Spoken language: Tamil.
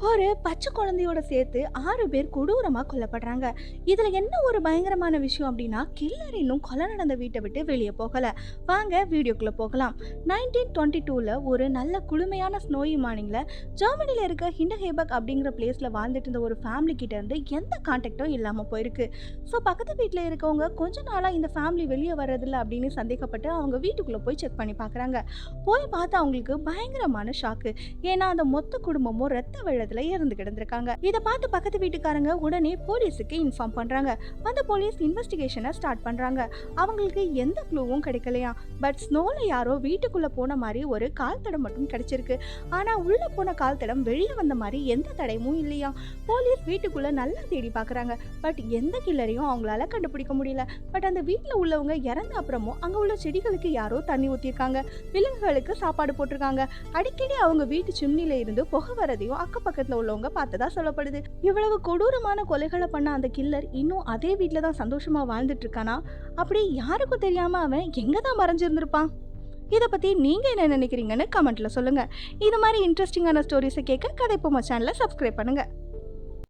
ஒரு பச்சை குழந்தையோட சேர்த்து 6 பேர் கொடூரமா கொல்லப்படுறாங்க. இதுல என்ன ஒரு பயங்கரமான விஷயம் அப்படின்னா, கில்லர் இன்னும் கொலை நடந்த வீட்டை விட்டு வெளியே போகல. வாங்க வீடியோக்குள்ள போகலாம். 1922ல ஒரு நல்ல குளுமையான ஸ்னோயி மார்னிங்ல ஜெர்மனில இருக்க ஹிண்டஹேபக் அப்படிங்கிற பிளேஸ்ல வாழ்ந்துட்டு இருந்த ஒரு ஃபேமிலி கிட்ட இருந்து எந்த கான்டாக்டும் இல்லாம போயிருக்கு. ஸோ பக்கத்து வீட்டில் இருக்கவங்க கொஞ்ச நாளா இந்த ஃபேமிலி வெளியே வர்றதில்ல அப்படின்னு சந்தேகப்பட்டு அவங்க வீட்டுக்குள்ள போய் செக் பண்ணி பார்க்குறாங்க. போய் பார்த்தா அவங்களுக்கு பயங்கரமான ஷாக்கு. ஏன்னா அந்த மொத்த குடும்பமும் ரத்த வெள்ளத்துல இறந்து கிடந்திருக்காங்க. இதை பார்த்து பக்கத்து வீட்டுக்காரங்க உடனே போலீஸுக்கு இன்ஃபார்ம் பண்றாங்க. அந்த போலீஸ் இன்வெஸ்டிகேஷனை ஸ்டார்ட் பண்றாங்க. அவங்களுக்கு எந்த க்ளூவும் கிடைக்கலையா. பட் ஸ்னோல யாரோ வீட்டுக்குள்ள போன மாதிரி ஒரு கால் தடம் மட்டும் கிடைச்சிருக்கு. ஆனா உள்ள போன கால் தடம் வெளியே வந்த மாதிரி எந்த தடயமும் இல்லையா. போலீஸ் வீட்டுக்குள்ள நல்லா தேடி பாக்குறாங்க. பட் எந்த கில்லரையும் அவங்களால கண்டுபிடிக்க முடியல. பட் அந்த வீட்டுல உள்ளவங்க இறந்த அப்புறமும் அங்க உள்ள செடிகளுக்கு யாரோ தண்ணி ஊத்திருக்காங்க. விலங்குகளுக்கு சாப்பாடு போட்டிருக்காங்க. அடிக்கடி அவங்க வீட்டு சிம்னில இருந்து புகை வரதையும் அக்கப்பக்கத்துல உள்ளவங்க பார்த்ததா சொல்லப்படுது. இவ்வளவு கொடூரமான கொலைகளை பண்ண அந்த கில்லர் இன்னும் அதே வீட்டுல தான் சந்தோஷமா வாழ்ந்துட்டு இருக்கானா? அப்படி யாருக்கும் தெரியாம அவன் எங்கதான் மறைஞ்சிருந்திருப்பான்? இதை பத்தி நீங்க என்ன நினைக்கிறீங்கன்னு கமெண்ட்ல சொல்லுங்க. இது மாதிரி இன்ட்ரெஸ்டிங்கான ஸ்டோரிஸை கேட்க கதைப்போமா சேனலை சப்ஸ்கிரைப் பண்ணுங்க.